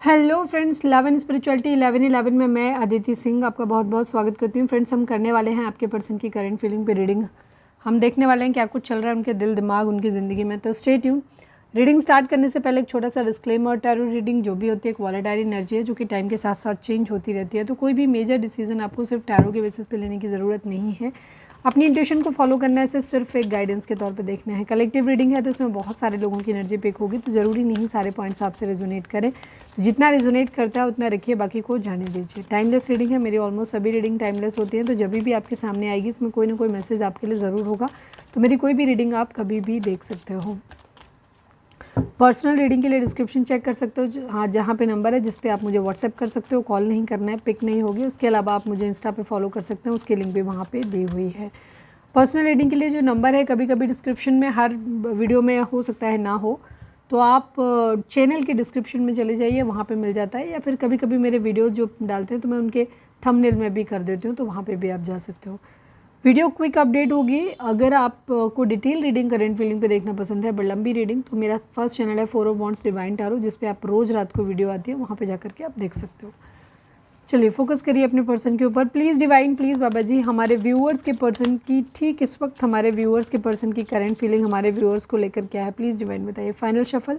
Hello friends, 11 spirituality 11 में मैं अदिति सिंह आपका बहुत बहुत स्वागत करती हूँ। फ्रेंड्स, हम करने वाले हैं आपके पर्सन की करंट फीलिंग पे रीडिंग। हम देखने वाले हैं क्या कुछ चल रहा है उनके दिल दिमाग उनकी ज़िंदगी में। तो स्टे ट्यून। रीडिंग स्टार्ट करने से पहले एक छोटा सा डिस्क्लेमर। टैरो रीडिंग जो भी होती है एक वॉलेटाइल एनर्जी है जो कि टाइम के साथ साथ चेंज होती रहती है। तो कोई भी मेजर डिसीजन आपको सिर्फ टैरो के बेसिस पे लेने की ज़रूरत नहीं है। अपनी इंट्यूशन को फॉलो करना है, इसे सिर्फ एक गाइडेंस के तौर पे देखना है। कलेक्टिव रीडिंग है तो इसमें बहुत सारे लोगों की एनर्जी पिक होगी, तो ज़रूरी नहीं सारे पॉइंट्स आपसे रेजोनेट करें। तो जितना रेजोनेट करता है उतना रखिए, बाकी को जाने दीजिए। टाइमलेस रीडिंग है, मेरी ऑलमोस्ट सभी रीडिंग टाइमलेस होती हैं। तो जब भी आपके सामने आएगी इसमें कोई ना कोई मैसेज आपके लिए ज़रूर होगा। तो मेरी कोई भी रीडिंग आप कभी भी देख सकते हो। पर्सनल रीडिंग के लिए डिस्क्रिप्शन चेक कर सकते हो, हाँ, जहाँ पे नंबर है जिस पे आप मुझे व्हाट्सएप कर सकते हो। कॉल नहीं करना है, पिक नहीं होगी। उसके अलावा आप मुझे इंस्टा पे फॉलो कर सकते हो, उसकी लिंक भी वहाँ पे दी हुई है। पर्सनल रीडिंग के लिए जो नंबर है, कभी कभी डिस्क्रिप्शन में, हर वीडियो में हो सकता है ना हो, तो आप चैनल के डिस्क्रिप्शन में चले जाइए, वहाँ पे मिल जाता है। या फिर कभी कभी मेरे वीडियो जो डालते हैं तो मैं उनके थंबनेल में भी कर देती हूँ, तो वहाँ पे भी आप जा सकते हो। वीडियो क्विक अपडेट होगी। अगर आपको डिटेल रीडिंग करंट फीलिंग पे देखना पसंद है, बट लंबी रीडिंग, तो मेरा फर्स्ट चैनल है 4 ऑफ वॉन्ड्स डिवाइन टैरो, जिस पे आप रोज़ रात को वीडियो आती है, वहाँ पे जाकर के आप देख सकते हो। चलिए फोकस करिए अपने पर्सन के ऊपर। प्लीज़ डिवाइन, प्लीज़ बाबा जी, हमारे व्यूअर्स के पर्सन की ठीक इस वक्त, हमारे व्यूअर्स के पर्सन की करंट फीलिंग हमारे व्यूअर्स को लेकर क्या है, प्लीज़ डिवाइन बताइए। Final shuffle.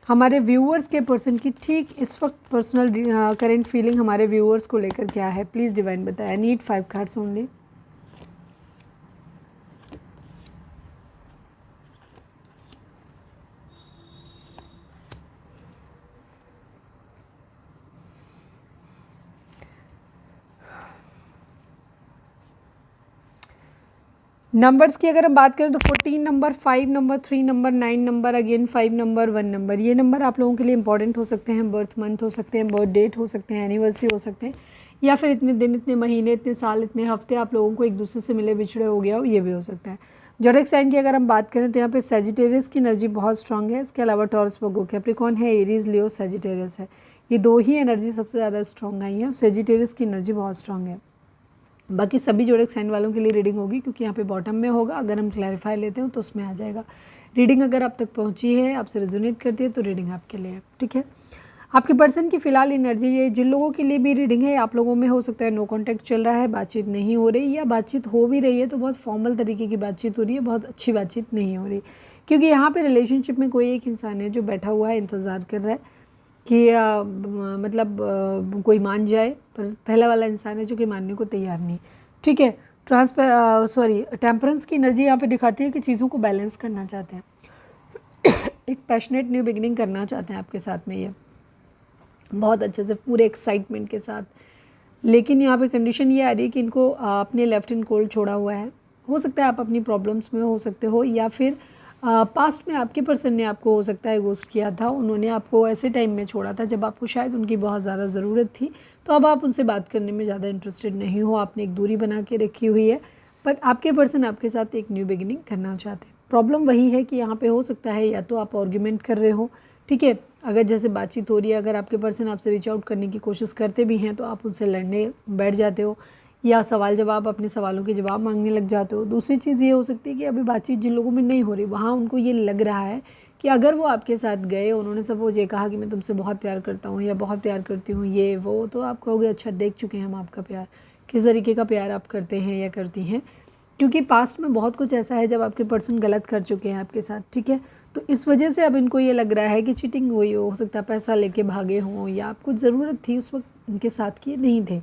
हमारे व्यूअर्स के पर्सन की ठीक इस वक्त पर्सनल करंट फीलिंग हमारे व्यूअर्स को लेकर क्या है, प्लीज़ डिवाइन बताइए। Need 5 cards only. नंबर्स की अगर हम बात करें तो 14 number, 5 number, 3 number, 9 number, again 5 number, 1 number. ये नंबर आप लोगों के लिए इंपॉर्टेंट हो सकते हैं। बर्थ मंथ हो सकते हैं, बर्थ डेट हो सकते हैं, एनिवर्सरी हो सकते हैं, या फिर इतने दिन, इतने महीने, इतने साल, इतने हफ्ते आप लोगों को एक दूसरे से मिले बिछड़े हो गया हो, ये भी हो सकता है। जोडिक साइन की अगर हम बात करें तो यहाँ पे सेजिटेरियस की एनर्जी बहुत स्ट्रांग है। इसके अलावा टॉरस, वर्गो, कैप्रिकॉर्न है, एरीज, लियो, सेजिटेरियस है। ये दो ही एनर्जी सबसे ज़्यादा स्ट्रांग आई है। सेजिटेरियस की एनर्जी बहुत स्ट्रांग है। बाकी सभी जोडिक साइन वालों के लिए रीडिंग होगी, क्योंकि यहाँ पे बॉटम में होगा। अगर हम क्लैरिफाई लेते हैं तो उसमें आ जाएगा। रीडिंग अगर आप तक पहुँची है, आपसे रेजोनेट करती है, तो रीडिंग आपके लिए है, ठीक है। आपके पर्सन की फ़िलहाल एनर्जी, ये जिन लोगों के लिए भी रीडिंग है, आप लोगों में हो सकता है नो कॉन्टैक्ट चल रहा है, बातचीत नहीं हो रही, या बातचीत हो भी रही है तो बहुत फॉर्मल तरीके की बातचीत हो रही है, बहुत अच्छी बातचीत नहीं हो रही। क्योंकि यहाँ पे रिलेशनशिप में कोई एक इंसान है जो बैठा हुआ है, इंतज़ार कर रहा है कि कोई मान जाए, पर पहला वाला इंसान है जो कि मानने को तैयार नहीं, ठीक है। टेम्परेंस की एनर्जी यहाँ पे दिखाती है कि चीज़ों को बैलेंस करना चाहते हैं। एक पैशनेट न्यू बिगिनिंग करना चाहते हैं आपके साथ में, ये बहुत अच्छे से, पूरे एक्साइटमेंट के साथ। लेकिन यहाँ पे कंडीशन ये आ रही है कि इनको आपने लेफ्ट इन कोल्ड छोड़ा हुआ है। हो सकता है आप अपनी प्रॉब्लम्स में हो सकते हो, या फिर पास्ट में आपके पर्सन ने आपको हो सकता है गोस्ट किया था। उन्होंने आपको ऐसे टाइम में छोड़ा था जब आपको शायद उनकी बहुत ज़्यादा ज़रूरत थी। तो अब आप उनसे बात करने में ज़्यादा इंटरेस्टेड नहीं हो, आपने एक दूरी बना के रखी हुई है। बट आपके पर्सन आपके साथ एक न्यू बिगिनिंग करना चाहते हैं। प्रॉब्लम वही है कि यहाँ पे हो सकता है या तो आप आर्ग्यूमेंट कर रहे हो, ठीक है। अगर जैसे बातचीत हो रही है, अगर आपके पर्सन आपसे रीच आउट करने की कोशिश करते भी हैं तो आप उनसे लड़ने बैठ जाते हो, या सवाल जवाब, अपने सवालों के जवाब मांगने लग जाते हो। दूसरी चीज़ ये हो सकती है कि अभी बातचीत जिन लोगों में नहीं हो रही, वहाँ उनको ये लग रहा है कि अगर वो आपके साथ गए, उन्होंने सपोज ये कहा कि मैं तुमसे बहुत प्यार करता हूँ या बहुत प्यार करती हूँ, ये वो, तो आप कहोगे अच्छा देख चुके हैं हम आपका प्यार, किस तरीके का प्यार आप करते हैं या करती हैं। क्योंकि पास्ट में बहुत कुछ ऐसा है जब आपके पर्सन गलत कर चुके हैं आपके साथ, ठीक है। तो इस वजह से अब इनको ये लग रहा है कि चीटिंग हुई हो सकता है पैसा लेके भागे हों, या आपको ज़रूरत थी उस वक्त इनके साथ की नहीं थे।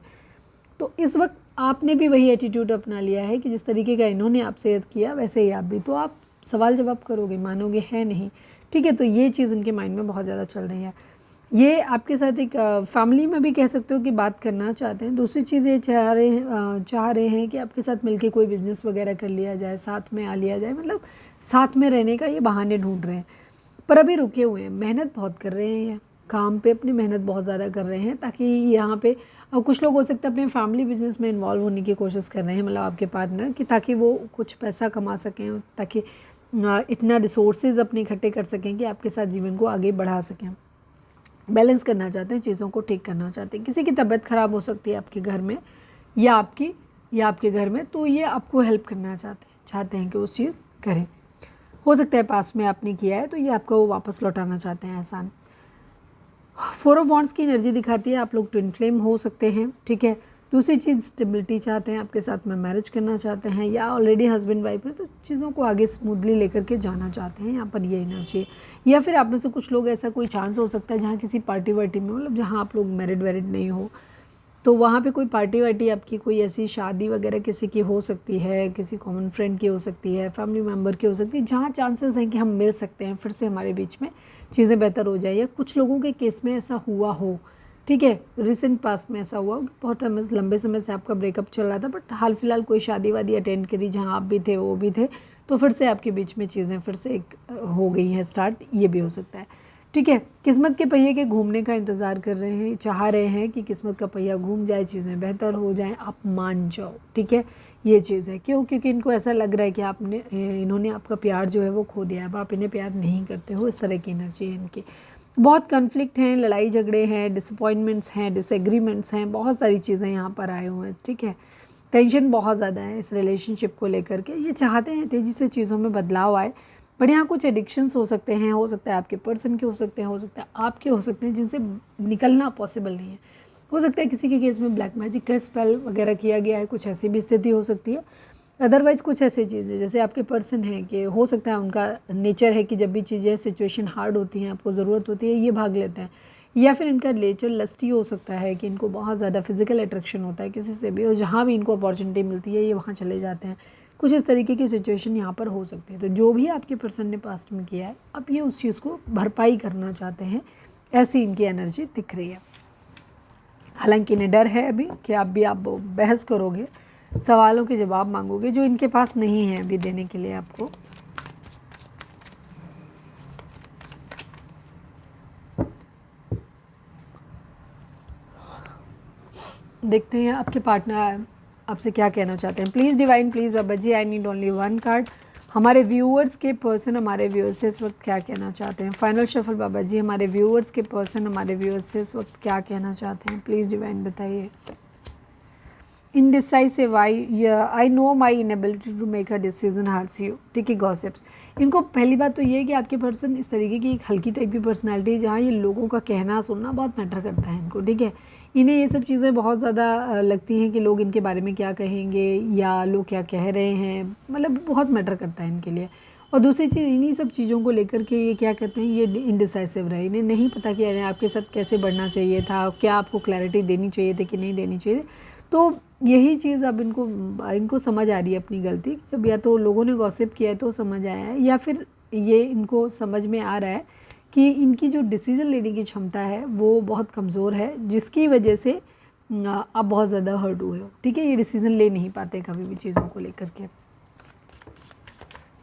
तो इस वक्त आपने भी वही एटीट्यूड अपना लिया है कि जिस तरीके का इन्होंने आपसे किया वैसे ही आप भी, तो आप सवाल जवाब करोगे, मानोगे है नहीं, ठीक है। तो ये चीज़ इनके माइंड में बहुत ज़्यादा चल रही है। ये आपके साथ एक फैमिली में भी कह सकते हो कि बात करना चाहते हैं। दूसरी चीज़ ये चाह रहे हैं कि आपके साथ मिलके कोई बिज़नेस वगैरह कर लिया जाए, साथ में आ लिया जाए, मतलब साथ में रहने का ये बहाने ढूंढ रहे हैं। पर अभी रुके हुए हैं, मेहनत बहुत कर रहे हैं, काम पे अपनी मेहनत बहुत ज़्यादा कर रहे हैं, ताकि यहाँ पे कुछ लोग हो सकते हैं अपने फैमिली बिजनेस में इन्वॉल्व होने की कोशिश कर रहे हैं, मतलब आपके पार्टनर, कि ताकि वो कुछ पैसा कमा सकें, ताकि इतना रिसोर्सेज अपने इकट्ठे कर सकें कि आपके साथ जीवन को आगे बढ़ा सकें। बैलेंस करना चाहते हैं, चीज़ों को ठीक करना चाहते हैं। किसी की तबीयत ख़राब हो सकती है आपके घर में या आपके घर में, तो ये आपको हेल्प करना चाहते हैं कि उस चीज़ करें। हो सकता है पास्ट में आपने किया है तो ये आपको वापस लौटाना चाहते हैं एहसान। फोर ऑफ वॉन्ड्स की एनर्जी दिखाती है, आप लोग ट्विन फ्लेम हो सकते हैं, ठीक है। दूसरी चीज़ स्टेबिलिटी चाहते हैं, आपके साथ में मैरिज करना चाहते हैं, या ऑलरेडी हस्बैंड वाइफ है तो चीज़ों को आगे स्मूथली लेकर के जाना चाहते हैं, यहाँ पर ये एनर्जी है। या फिर आप में से कुछ लोग, ऐसा कोई चांस हो सकता है जहाँ किसी पार्टी वार्टी में, मतलब जहाँ आप लोग मैरिड वैरिड नहीं हो, तो वहाँ पे कोई पार्टी वार्टी आपकी, कोई ऐसी शादी वगैरह किसी की हो सकती है, किसी कॉमन फ्रेंड की हो सकती है, फैमिली मेम्बर की हो सकती है, जहाँ चांसेस हैं कि हम मिल सकते हैं, फिर से हमारे बीच में चीज़ें बेहतर हो जाए। या कुछ लोगों के केस में ऐसा हुआ हो, ठीक है, रिसेंट पास्ट में ऐसा हुआ, बहुत लंबे समय से आपका ब्रेकअप चल रहा था, बट हाल फिलहाल कोई शादी वादी अटेंड करी जहाँ आप भी थे वो भी थे, तो फिर से आपके बीच में चीज़ें फिर से एक हो गई हैं स्टार्ट, ये भी हो सकता है, ठीक है। किस्मत के पहिए के घूमने का इंतज़ार कर रहे हैं, चाह रहे हैं कि किस्मत का पहिया घूम जाए, चीज़ें बेहतर हो जाएं, आप मान जाओ, ठीक है, ये चीज़ है। क्यों? क्योंकि इनको ऐसा लग रहा है कि इन्होंने आपका प्यार जो है वो खो दिया है, अब आप इन्हें प्यार नहीं करते हो, इस तरह की एनर्जी है इनकी। बहुत कन्फ्लिक्ट हैं, लड़ाई झगड़े हैं, डिसअपॉइंटमेंट्स हैं, डिसएग्रीमेंट्स हैं, बहुत सारी चीज़ें यहाँ पर आए हुए हैं, ठीक है। टेंशन बहुत ज़्यादा है इस रिलेशनशिप को लेकर के, ये चाहते हैं तेज़ी से चीज़ों में बदलाव आए, बट यहाँ कुछ एडिक्शंस हो सकते हैं, हो सकता है आपके पर्सन के हो सकते हैं, हो सकता है आपके हो सकते हैं, जिनसे निकलना पॉसिबल नहीं है। हो सकता है किसी के केस में ब्लैक मैजिक का स्पेल वगैरह किया गया है, कुछ ऐसी भी स्थिति हो सकती है। अदरवाइज़ कुछ ऐसी चीज़ें, जैसे आपके पर्सन हैं कि हो सकता है उनका नेचर है कि जब भी चीज़ें सिचुएशन हार्ड होती हैं, आपको ज़रूरत होती है, ये भाग लेते हैं। या फिर इनका नेचर लस्टी हो सकता है कि इनको बहुत ज़्यादा फिजिकल अट्रैक्शन होता है किसी से भी, और जहाँ भी इनको अपॉर्चुनिटी मिलती है ये वहाँ चले जाते हैं। कुछ इस तरीके की सिचुएशन यहाँ पर हो सकती है। तो जो भी आपके पर्सन ने पास्ट में किया है, अब ये उस चीज़ को भरपाई करना चाहते हैं, ऐसी इनकी एनर्जी दिख रही है। हालांकि इन्हें डर है अभी कि आप बहस करोगे, सवालों के जवाब मांगोगे जो इनके पास नहीं है अभी देने के लिए आपको। देखते हैं आपके पार्टनर आपसे क्या कहना चाहते हैं। Please divine, please Baba ji, I need only one card. हमारे व्यूअर्स के पर्सन हमारे व्यूअर्स से इस वक्त क्या कहना चाहते हैं। फाइनल शफल बाबा जी, हमारे व्यूअर्स के पर्सन हमारे व्यूअर्स से इस वक्त क्या कहना चाहते हैं, प्लीज़ डिवाइन बताइए। Indecisive, I know my inability to make a decision hurts you, ठीक है। गॉसिप्स, इनको पहली बात तो ये है कि आपके पर्सन इस तरीके की एक हल्की टाइप की पर्सनैलिटी है जहाँ ये लोगों का कहना सुनना बहुत मैटर करता है इनको, ठीक है। इन्हें ये सब चीज़ें बहुत ज़्यादा लगती हैं कि लोग इनके बारे में क्या कहेंगे या लोग क्या कह रहे हैं, मतलब बहुत मैटर करता है इनके लिए। और दूसरी चीज़, इन्हीं सब चीज़ों को लेकर के ये क्या करते हैं, ये इनडिसाइसिव रहे, इन्हें नहीं पता कि आपके साथ कैसे बढ़ना चाहिए था, क्या आपको क्लैरिटी देनी चाहिए थी कि नहीं देनी चाहिए। तो यही चीज़ अब इनको समझ आ रही है अपनी गलती, जब या तो लोगों ने गॉसिप किया है तो समझ आया है, या फिर ये इनको समझ में आ रहा है कि इनकी जो डिसीज़न लेने की क्षमता है वो बहुत कमज़ोर है, जिसकी वजह से आप बहुत ज़्यादा हर्ट हुए हो, ठीक है। ये डिसीज़न ले नहीं पाते कभी भी चीज़ों को लेकर के,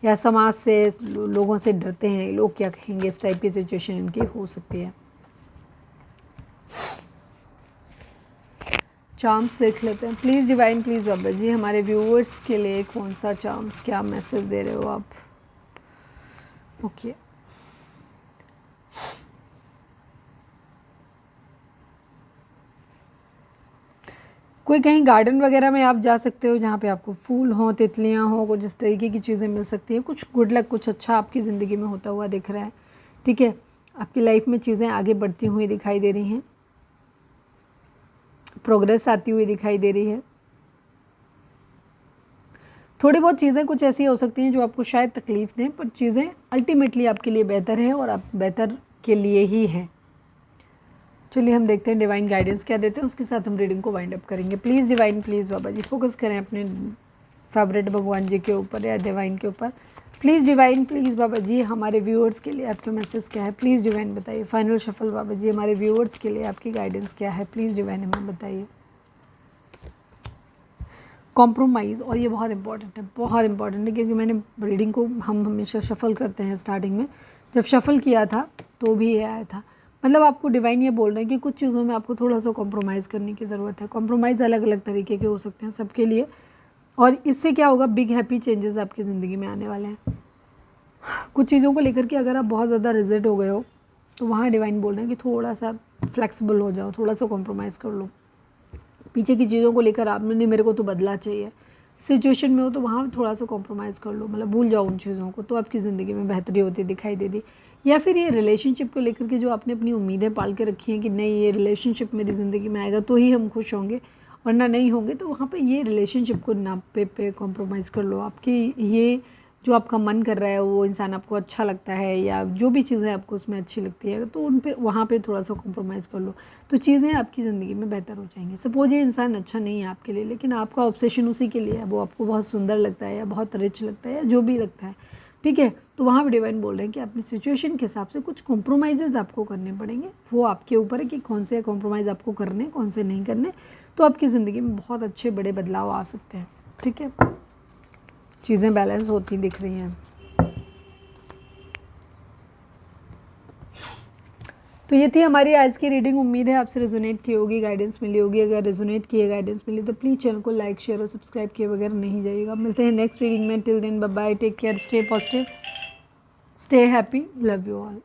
या समाज से, लोगों से डरते हैं, लोग क्या कहेंगे, इस टाइप की सिचुएशन इनकी हो सकती है। चार्म्स देख लेते हैं। प्लीज़ डिवाइन, प्लीज़ बाबा जी, हमारे व्यूअर्स के लिए कौन सा चार्म्स, क्या मैसेज दे रहे हो आप। ओके, कोई कहीं गार्डन वगैरह में आप जा सकते हो जहाँ पे आपको फूल हों, तितलियाँ हों, कुछ इस तरीके की चीज़ें मिल सकती हैं। कुछ गुड लक, कुछ अच्छा आपकी ज़िंदगी में होता हुआ दिख रहा है, ठीक है। आपकी लाइफ में चीज़ें आगे बढ़ती हुई दिखाई दे रही हैं, प्रोग्रेस आती हुई दिखाई दे रही है। थोड़ी बहुत चीज़ें कुछ ऐसी हो सकती हैं जो आपको शायद तकलीफ़ दें, पर चीज़ें अल्टीमेटली आपके लिए बेहतर है और आप बेहतर के लिए ही हैं। चलिए हम देखते हैं डिवाइन गाइडेंस क्या देते हैं, उसके साथ हम रीडिंग को वाइंड अप करेंगे। Please divine, please Baba ji, focus करें अपने फेवरेट भगवान जी के ऊपर या डिवाइन के ऊपर। प्लीज़ डिवाइन, प्लीज़ बाबा जी, हमारे व्यूअर्स के लिए आपका मैसेज क्या है, प्लीज़ डिवाइन बताइए। फाइनल शफल बाबा जी, हमारे व्यूअर्स के लिए आपकी गाइडेंस क्या है, प्लीज़ डिवाइन हमें बताइए। कॉम्प्रोमाइज़, और ये बहुत इंपॉर्टेंट है, बहुत इंपॉर्टेंट है, क्योंकि मैंने रीडिंग को हम हमेशा शफ़ल करते हैं स्टार्टिंग में, जब शफ़ल किया था तो भी ये आया था। मतलब आपको डिवाइन ये बोल रहे हैं कि कुछ चीज़ों में आपको थोड़ा सा कॉम्प्रोमाइज़ करने की ज़रूरत है। कॉम्प्रोमाइज़ अलग अलग तरीके के हो सकते हैं सबके लिए, और इससे क्या होगा, बिग हैप्पी चेंजेस आपकी ज़िंदगी में आने वाले हैं। कुछ चीज़ों को लेकर के अगर आप बहुत ज़्यादा रिजिड हो गए हो तो वहाँ डिवाइन बोल रहे हैं कि थोड़ा सा फ्लेक्सिबल हो जाओ, थोड़ा सा कॉम्प्रोमाइज़ कर लो। पीछे की चीज़ों को लेकर आपने नहीं, मेरे को तो बदला चाहिए, सिचुएशन में हो तो वहाँ थोड़ा सा कॉम्प्रोमाइज़ कर लो, मतलब भूल जाओ उन चीज़ों को, तो आपकी ज़िंदगी में बेहतरी होती दिखाई दे दी। या फिर ये रिलेशनशिप को लेकर के जो आपने अपनी उम्मीदें पाल के रखी हैं कि नहीं ये रिलेशनशिप मेरी ज़िंदगी में आएगा तो ही हम खुश होंगे, वरना नहीं होंगे, तो वहाँ पे ये रिलेशनशिप को ना पे कॉम्प्रोमाइज़ कर लो। आपकी ये जो आपका मन कर रहा है वो इंसान आपको अच्छा लगता है या जो भी चीज़ें आपको उसमें अच्छी लगती है तो उन पे वहाँ पे थोड़ा सा कॉम्प्रोमाइज़ कर लो, तो चीज़ें आपकी ज़िंदगी में बेहतर हो जाएंगी। सपोज ये इंसान अच्छा नहीं है आपके लिए, लेकिन आपका ऑब्सेशन उसी के लिए है, वो आपको बहुत सुंदर लगता है या बहुत रिच लगता है या जो भी लगता है, ठीक है, तो वहाँ पे डिवाइन बोल रहे हैं कि अपनी सिचुएशन के हिसाब से कुछ कॉम्प्रोमाइज़ आपको करने पड़ेंगे। वो आपके ऊपर है कि कौन से कॉम्प्रोमाइज़ आपको करने, कौन से नहीं करने, तो आपकी ज़िंदगी में बहुत अच्छे बड़े बदलाव आ सकते हैं। ठीक है, चीज़ें बैलेंस होती दिख रही हैं। तो ये थी हमारी आज की रीडिंग। उम्मीद है आपसे रेजोनेट की होगी, गाइडेंस मिली होगी। अगर रेजोनेट की है, गाइडेंस मिली तो प्लीज़ चैनल को लाइक शेयर और सब्सक्राइब किए बगैर नहीं जाइएगा। मिलते हैं नेक्स्ट रीडिंग में। Till then bye bye, take care, stay positive, stay happy, love you all.